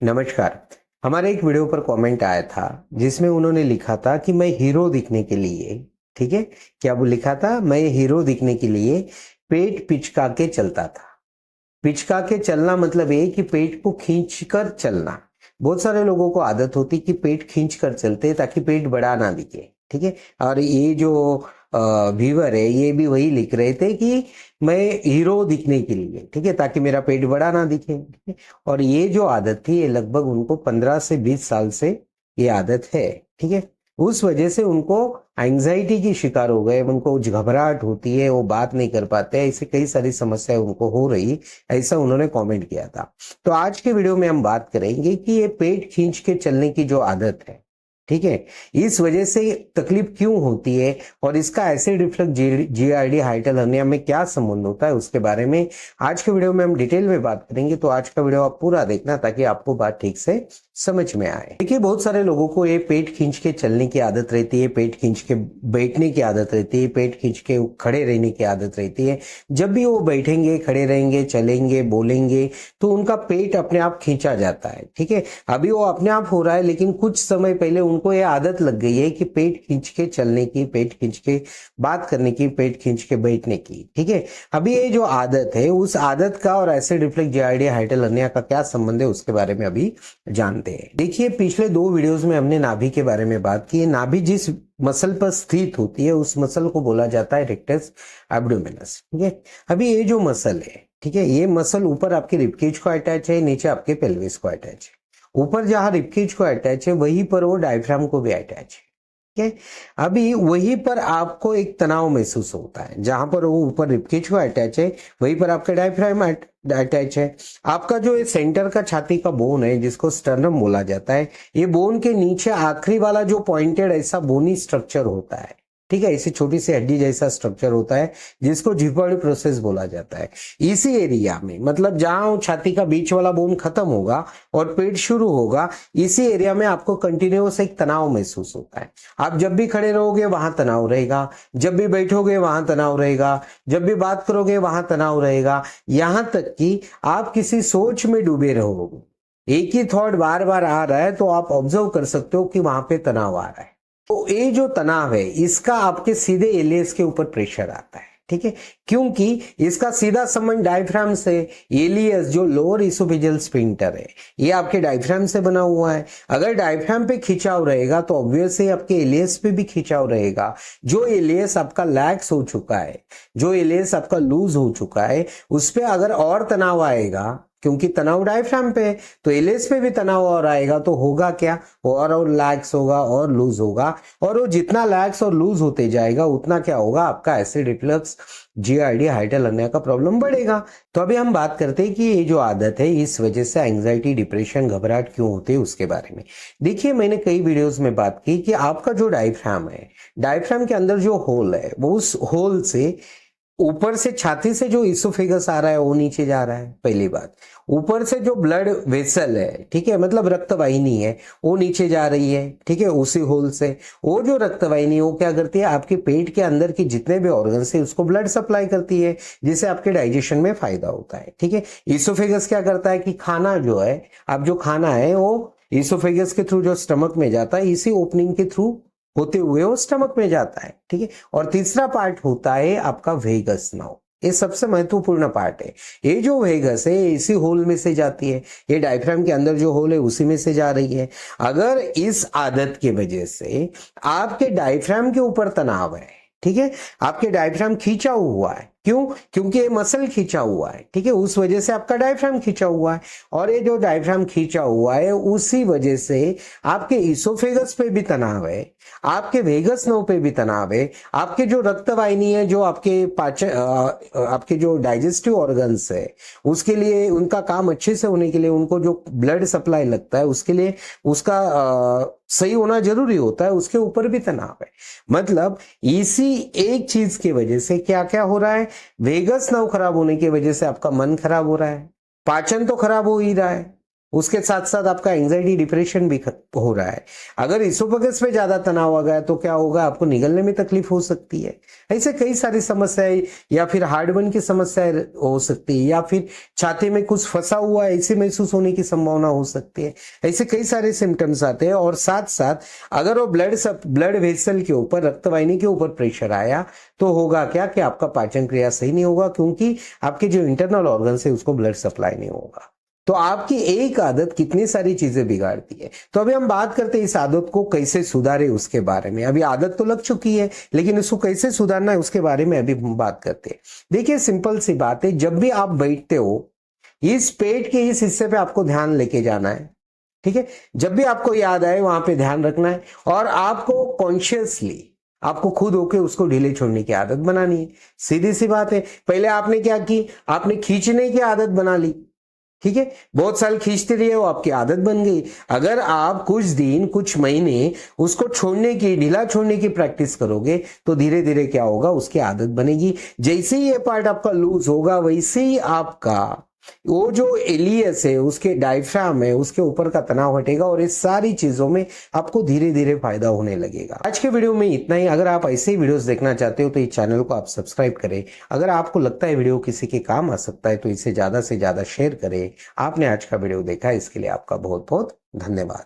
नमस्कार। हमारे एक वीडियो पर कमेंट आया था जिसमें उन्होंने लिखा था कि मैं हीरो दिखने के लिए, ठीक है, क्या वो लिखा था, मैं हीरो दिखने के लिए पेट पिचका के चलता था। पिचका के चलना मतलब ये कि पेट को खींच कर चलना। बहुत सारे लोगों को आदत होती कि पेट खींच कर चलते ताकि पेट बड़ा ना दिखे, ठीक है। और ये जो व्यूअर है ये भी वही लिख रहे थे कि मैं हीरो दिखने के लिए, ठीक है, ताकि मेरा पेट बड़ा ना दिखे, ठीक है? और ये जो आदत थी ये लगभग उनको 15 से 20 साल से ये आदत है, ठीक है। उस वजह से उनको एंजाइटी की शिकार हो गए, उनको घबराहट होती है, वो बात नहीं कर पाते, ऐसे कई सारी समस्याएं उनको हो रही, ऐसा उन्होंने कमेंट किया था। तो आज के वीडियो में हम बात करेंगे कि ये पेट खींच के चलने की जो आदत है, ठीक है, इस वजह से तकलीफ क्यों होती है और इसका एसिड रिफ्लक्स जीआरडी हाइटल हर्निया में क्या संबंध होता है उसके बारे में आज के वीडियो में हम डिटेल में बात करेंगे। तो आज का वीडियो आप पूरा देखना ताकि आपको बात ठीक से समझ में आए। देखिए, बहुत सारे लोगों को ये पेट खींच के चलने की आदत रहती है, पेट खींच के बैठने की आदत रहती है, पेट खींच के खड़े रहने की आदत रहती है। जब भी वो बैठेंगे, खड़े रहेंगे, चलेंगे, बोलेंगे तो उनका पेट अपने आप खींचा जाता है, ठीक है। अभी वो अपने आप हो रहा है, लेकिन कुछ समय पहले उनको ये आदत लग गई है कि पेट खींच के चलने की, पेट खींच के बात करने की, पेट खींच के बैठने की, ठीक है। अभी ये जो आदत है उस आदत का और एसिड रिफ्लक्स जीआरडी हाइटल हर्निया का क्या संबंध है उसके बारे में अभी जानते हैं। देखिए, पिछले 2 वीडियोस में हमने नाभि के बारे में बात की है। नाभि जिस मसल पर स्थित होती है उस मसल को बोला जाता है रेक्टस एब्डोमिनस, ठीक है। अभी ये जो मसल है, ठीक है, ये मसल ऊपर आपके रिबकेज को अटैच है, नीचे आपके पेल्विस को अटैच है। ऊपर जहां रिबकेज को अटैच है वहीं पर वो डायफ्राम को भी अटैच है, ठीक है। अभी वहीं पर आपको एक तनाव महसूस होता है, जहां पर वो ऊपर रिबकेज को अटैच है वहीं पर आपका डायफ्राम अटैच है। आपका जो सेंटर का छाती का बोन है जिसको स्टर्नम बोला जाता है, ये बोन के नीचे आखिरी वाला जो पॉइंटेड ऐसा बोनी स्ट्रक्चर होता है, ठीक है, इसे छोटी सी हड्डी जैसा स्ट्रक्चर होता है जिसको झिपाड़ी प्रोसेस बोला जाता है। इसी एरिया में, मतलब जहां छाती का बीच वाला बोन खत्म होगा और पेट शुरू होगा, इसी एरिया में आपको कंटिन्यूअस एक तनाव महसूस होता है। आप जब भी खड़े रहोगे वहां तनाव रहेगा, जब भी बैठोगे वहां तनाव रहेगा, जब भी बात करोगे वहां तनाव रहेगा, यहां तक कि आप किसी सोच में डूबे रहोगे, एक ही थॉट बार बार आ रहा है तो आप ऑब्जर्व कर सकते हो कि वहां पे तनाव आ रहा है। तो ये जो तनाव है इसका आपके सीधे एलियस के ऊपर प्रेशर आता है, ठीक है, क्योंकि इसका सीधा संबंध डायफ्राम से। एलियस जो लोअर इसोफेजियल स्फिंक्टर है ये आपके डायफ्राम से बना हुआ है। अगर डायफ्राम पे खिंचाव रहेगा तो ऑब्वियसली आपके एलियस पे भी खिंचाव रहेगा। जो एलियस आपका लैक्स हो चुका है, जो एलियस आपका लूज हो चुका है, उस पे अगर और तनाव आएगा, क्योंकि तनाव डायफ्राम पे है तो एलियस पे भी तनाव और आएगा, तो होगा क्या, और लैक्स होगा और लूज होगा। और वो जितना लैक्स और लूज होते जाएगा उतना क्या होगा, आपका एसिड रिफ्लक्स जीआरडी हाइटल हर्निया का प्रॉब्लम बढ़ेगा। तो अभी हम बात करते हैं कि ये जो आदत है इस वजह से एंजाइटी, डिप्रेशन, घबराहट क्यों होती है उसके बारे में। देखिए, मैंने कई वीडियोस में बात की कि आपका जो डायफ्राम है, डायफ्राम के अंदर जो होल है वो उस होल से ऊपर से छाती से जो इसोफेगस आ रहा है वो नीचे जा रहा है, पहली बात। ऊपर से जो ब्लड वेसल है, ठीक है, मतलब रक्त वाहिनी है, वो नीचे जा रही है, ठीक है, उसी होल से। वो जो रक्त वाहिनी वो क्या करती है, आपके पेट के अंदर की जितने भी ऑर्गन्स है उसको ब्लड सप्लाई करती है, जिससे आपके डाइजेशन में फायदा होता है, ठीक है। इसोफेगस क्या करता है कि खाना जो है, आप जो खाना है वो इसोफेगस के थ्रू जो स्टमक में जाता है, इसी ओपनिंग के थ्रू होते हुए वो स्टमक में जाता है, ठीक है। और तीसरा पार्ट होता है आपका वेगस नर्व, ये सबसे महत्वपूर्ण पार्ट है। ये जो वेगस है इसी होल में से जाती है, ये डायफ्राम के अंदर जो होल है उसी में से जा रही है। अगर इस आदत की वजह से आपके डायफ्राम के ऊपर तनाव है, ठीक है, आपके डायफ्राम खींचा हुआ है, क्यों, क्योंकि ये मसल खींचा हुआ है, ठीक है, उस वजह से आपका डायफ्राम खींचा हुआ है। और ये जो डायफ्राम खींचा हुआ है उसी वजह से आपके इसोफेगस पे भी तनाव है, आपके वेगस नर्व पे भी तनाव है, आपके जो रक्त वाहिनी है, जो आपके पाचन, आपके जो डाइजेस्टिव ऑर्गन्स है उसके लिए, उनका काम अच्छे से होने के लिए, उनको जो ब्लड सप्लाई लगता है उसके लिए उसका सही होना जरूरी होता है, उसके ऊपर भी तनाव है। मतलब इसी एक चीज की वजह से क्या क्या हो रहा है, वेगस नर्व खराब होने की वजह से आपका मन खराब हो रहा है, पाचन तो खराब हो ही रहा है, उसके साथ साथ आपका एंजाइटी डिप्रेशन भी हो रहा है। अगर इसोफेगस पे ज्यादा तनाव आ गया तो क्या होगा, आपको निगलने में तकलीफ हो सकती है। ऐसे कई सारी समस्याएं, या फिर हार्टबर्न की समस्याएं हो सकती है, या फिर छाती में कुछ फंसा हुआ ऐसे महसूस होने की संभावना हो सकती है। ऐसे कई सारे सिम्टम्स आते हैं। और साथ साथ अगर वो ब्लड वेसल के ऊपर, रक्तवाहिनी के ऊपर प्रेशर आया तो होगा क्या कि आपका पाचन क्रिया सही नहीं होगा, क्योंकि आपके जो इंटरनल ऑर्गन है उसको ब्लड सप्लाई नहीं होगा। तो आपकी एक आदत कितनी सारी चीजें बिगाड़ती है। तो अभी हम बात करते हैं इस आदत को कैसे सुधारे उसके बारे में। अभी आदत तो लग चुकी है, लेकिन इसको कैसे सुधारना है उसके बारे में अभी हम बात करते हैं। देखिए सिंपल सी बात है, जब भी आप बैठते हो इस पेट के इस हिस्से पे आपको ध्यान लेके जाना है, ठीक है। जब भी आपको याद आए वहां पे ध्यान रखना है, और आपको कॉन्शियसली आपको खुद होके उसको ढीले छोड़ने की आदत बनानी है। सीधी सी बात है। पहले आपने क्या की, आपने खींचने की आदत बना ली, ठीक है। बहुत साल खींचते रहे, वो आपकी आदत बन गई। अगर आप कुछ दिन, कुछ महीने उसको छोड़ने की, ढीला छोड़ने की प्रैक्टिस करोगे तो धीरे धीरे क्या होगा, उसकी आदत बनेगी। जैसे ही ये पार्ट आपका लूज होगा वैसे ही आपका वो जो एलियस है, उसके डायफ्राम है, उसके ऊपर का तनाव हटेगा, और इस सारी चीजों में आपको धीरे धीरे फायदा होने लगेगा। आज के वीडियो में इतना ही। अगर आप ऐसे ही वीडियोस देखना चाहते हो तो इस चैनल को आप सब्सक्राइब करें। अगर आपको लगता है वीडियो किसी के काम आ सकता है तो इसे ज्यादा से ज्यादा शेयर करें। आपने आज का वीडियो देखा, इसके लिए आपका बहुत बहुत धन्यवाद।